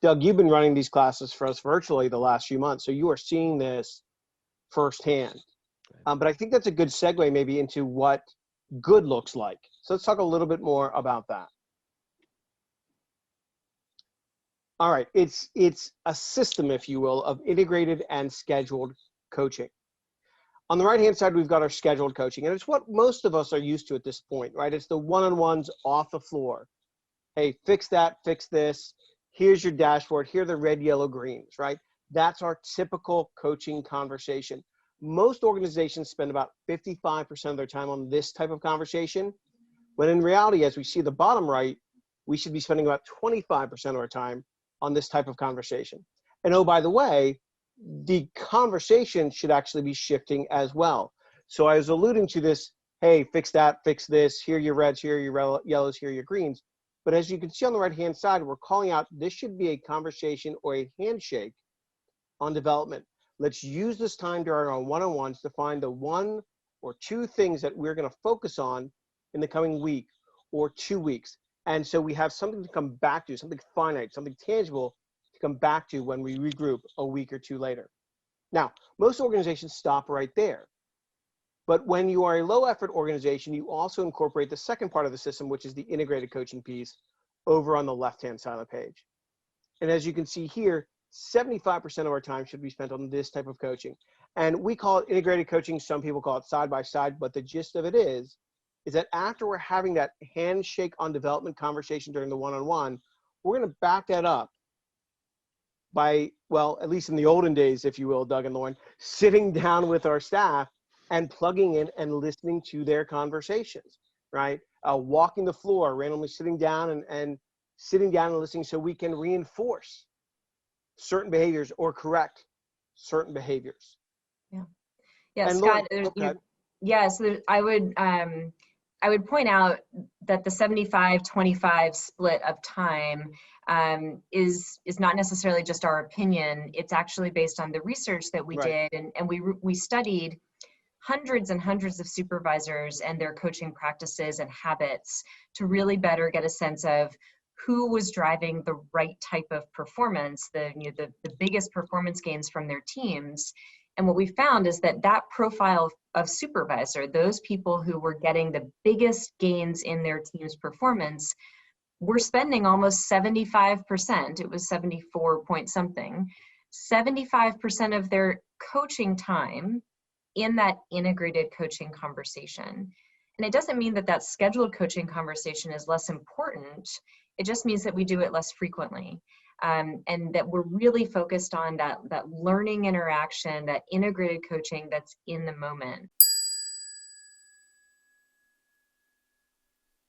Doug, you've been running these classes for us virtually the last few months, so you are seeing this firsthand. But I think that's a good segue maybe into what good looks like. So let's talk a little bit more about that. All right, it's a system, if you will, of integrated and scheduled coaching. On the right-hand side, we've got our scheduled coaching, and it's what most of us are used to at this point, right? It's the one-on-ones off the floor. Hey, fix that, fix this. Here's your dashboard. Here are the red, yellow, greens, right? That's our typical coaching conversation. Most organizations spend about 55% of their time on this type of conversation, when in reality, as we see the bottom right, we should be spending about 25% of our time on this type of conversation. And oh, by the way, the conversation should actually be shifting as well. So I was alluding to this, hey, fix that, fix this, here are your reds, here are your yellows, here are your greens. But as you can see on the right-hand side, we're calling out, this should be a conversation or a handshake on development. Let's use this time during our one-on-ones to find the one or two things that we're going to focus on in the coming week or 2 weeks. And so we have something to come back to, something finite, something tangible to come back to when we regroup a week or two later. Now, most organizations stop right there. But when you are a low effort organization, you also incorporate the second part of the system, which is the integrated coaching piece over on the left-hand side of the page. And as you can see here, 75% of our time should be spent on this type of coaching. And we call it integrated coaching. Some people call it side by side, but the gist of it is that after we're having that handshake on development conversation during the one-on-one, we're going to back that up by, well, at least in the olden days, if you will, Doug and Lauren, sitting down with our staff and plugging in and listening to their conversations, right? Walking the floor, randomly sitting down and sitting down and listening so we can reinforce certain behaviors or correct certain behaviors. Yeah. Yeah, And Scott, Lauren, yes, I would point out that the 75-25 split of time is not necessarily just our opinion. It's actually based on the research that we did, and we studied hundreds and hundreds of supervisors and their coaching practices and habits to really better get a sense of who was driving the right type of performance, the biggest performance gains from their teams. And what we found is that profile of supervisor, those people who were getting the biggest gains in their team's performance, were spending almost 75%. It was 74 point something, 75% of their coaching time in that integrated coaching conversation. And it doesn't mean that that scheduled coaching conversation is less important. It just means that we do it less frequently. And that we're really focused on that learning interaction, that integrated coaching that's in the moment.